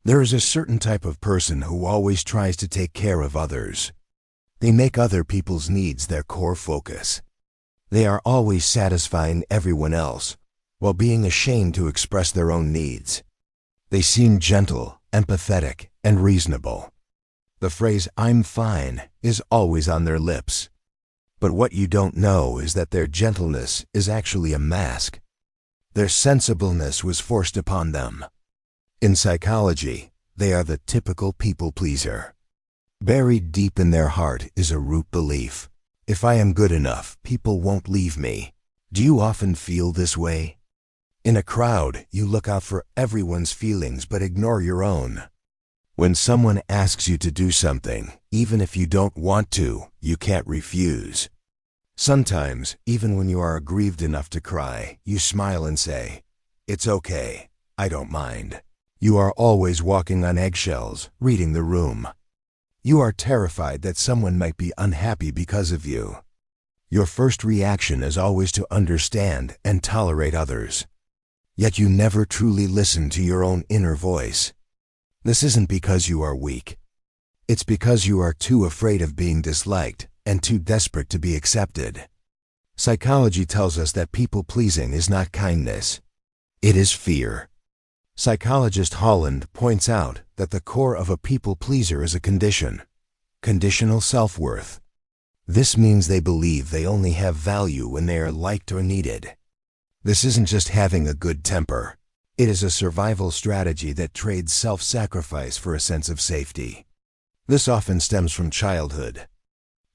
There is a certain type of person who always tries to take care of others. They make other people's needs their core focus. They are always satisfying everyone else, while being ashamed to express their own needs. They seem gentle, empathetic, and reasonable. The phrase, "I'm fine," is always on their lips. But what you don't know is that their gentleness is actually a mask. Their sensibleness was forced upon them. In psychology, they are the typical people pleaser. Buried deep in their heart is a root belief. If I am good enough, people won't leave me. Do you often feel this way? In a crowd, you look out for everyone's feelings but ignore your own. When someone asks you to do something, even if you don't want to, you can't refuse. Sometimes, even when you are aggrieved enough to cry, you smile and say, "It's okay, I don't mind." You are always walking on eggshells, reading the room. You are terrified that someone might be unhappy because of you. Your first reaction is always to understand and tolerate others. Yet you never truly listen to your own inner voice. This isn't because you are weak. It's because you are too afraid of being disliked and too desperate to be accepted. Psychology tells us that people-pleasing is not kindness. It is fear. Psychologist Holland points out that the core of a people-pleaser is a condition, conditional self-worth. This means they believe they only have value when they are liked or needed. This isn't just having a good temper. It is a survival strategy that trades self-sacrifice for a sense of safety. This often stems from childhood.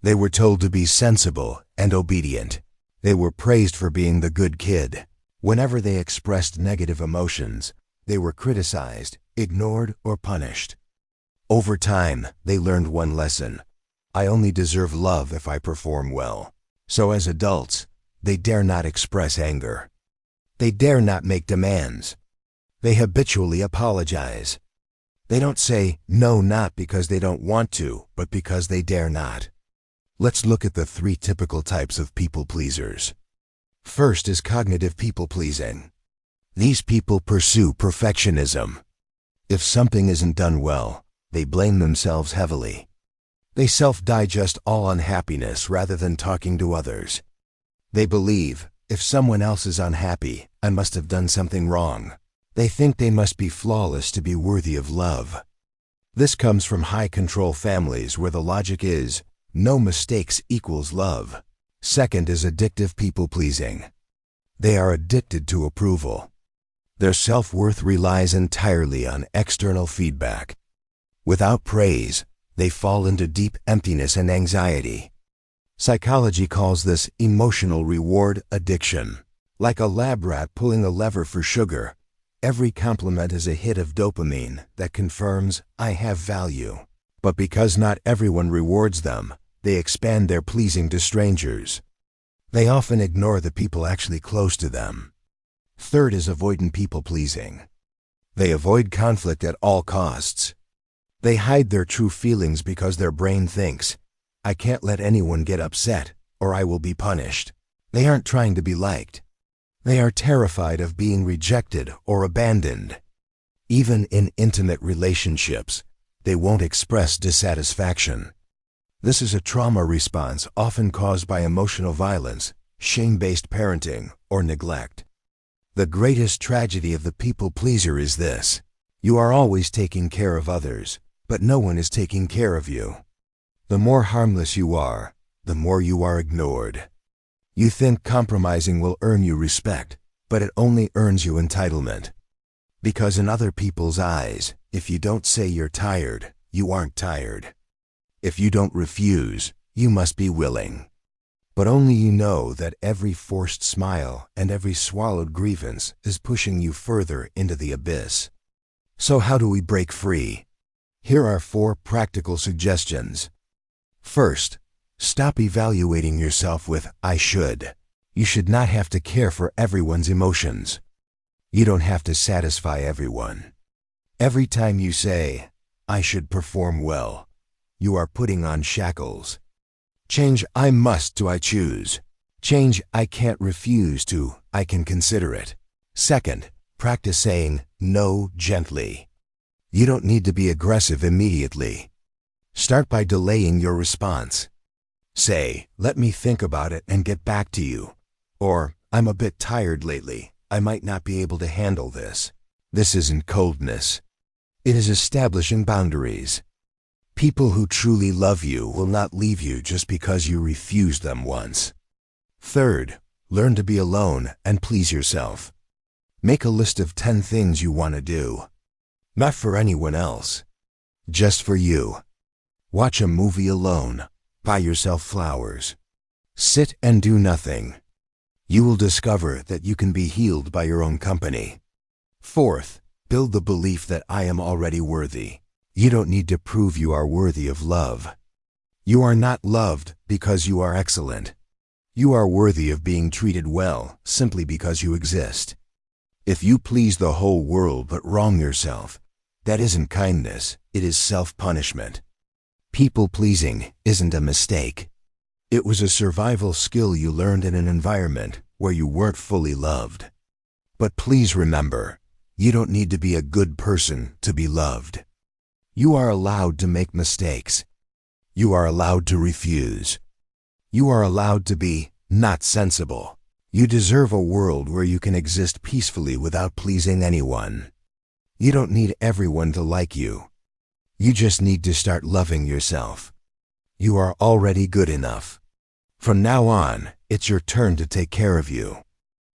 They were told to be sensible and obedient. They were praised for being the good kid. Whenever they expressed negative emotions, they were criticized, ignored, or punished. Over time, they learned one lesson: I only deserve love if I perform well. So as adults, they dare not express anger. They dare not make demands. They habitually apologize. They don't say no not because they don't want to, but because they dare not. Let's look at the 3 typical types of people pleasers. First is cognitive people pleasing. These people pursue perfectionism. If something isn't done well, they blame themselves heavily. They self-digest all unhappiness rather than talking to others. They believe, if someone else is unhappy, I must have done something wrong. They think they must be flawless to be worthy of love. This comes from high-control families where the logic is, no mistakes equals love. Second is addictive people-pleasing. They are addicted to approval. Their self-worth relies entirely on external feedback. Without praise, they fall into deep emptiness and anxiety. Psychology calls this emotional reward addiction. Like a lab rat pulling a lever for sugar, every compliment is a hit of dopamine that confirms, I have value. But because not everyone rewards them, they expand their pleasing to strangers. They often ignore the people actually close to them. Third is avoidant people-pleasing. They avoid conflict at all costs. They hide their true feelings because their brain thinks, I can't let anyone get upset, or I will be punished. They aren't trying to be liked. They are terrified of being rejected or abandoned. Even in intimate relationships, they won't express dissatisfaction. This is a trauma response often caused by emotional violence, shame-based parenting, or neglect. The greatest tragedy of the people-pleaser is this: you are always taking care of others, but no one is taking care of you. The more harmless you are, the more you are ignored. You think compromising will earn you respect, but it only earns you entitlement. Because in other people's eyes, if you don't say you're tired, you aren't tired. If you don't refuse, you must be willing. But only you know that every forced smile and every swallowed grievance is pushing you further into the abyss. So how do we break free? Here are 4 practical suggestions. First, stop evaluating yourself with I should. You should not have to care for everyone's emotions. You don't have to satisfy everyone. Every time you say, I should perform well, you are putting on shackles. Change I must to I choose. Change I can't refuse to I can consider it. Second, practice saying no gently. You don't need to be aggressive immediately. Start by delaying your response. Say, "Let me think about it and get back to you." Or, "I'm a bit tired lately. I might not be able to handle this." This isn't coldness. It is establishing boundaries. People who truly love you will not leave you just because you refused them once. Third, learn to be alone and please yourself. Make a list of 10 things you want to do. Not for anyone else. Just for you. Watch a movie alone. Buy yourself flowers. Sit and do nothing. You will discover that you can be healed by your own company. Fourth, build the belief that I am already worthy. You don't need to prove you are worthy of love. You are not loved because you are excellent. You are worthy of being treated well simply because you exist. If you please the whole world but wrong yourself, that isn't kindness, it is self-punishment. People-pleasing isn't a mistake. It was a survival skill you learned in an environment where you weren't fully loved. But please remember, you don't need to be a good person to be loved. You are allowed to make mistakes. You are allowed to refuse. You are allowed to be not sensible. You deserve a world where you can exist peacefully without pleasing anyone. You don't need everyone to like you. You just need to start loving yourself. You are already good enough. From now on, it's your turn to take care of you.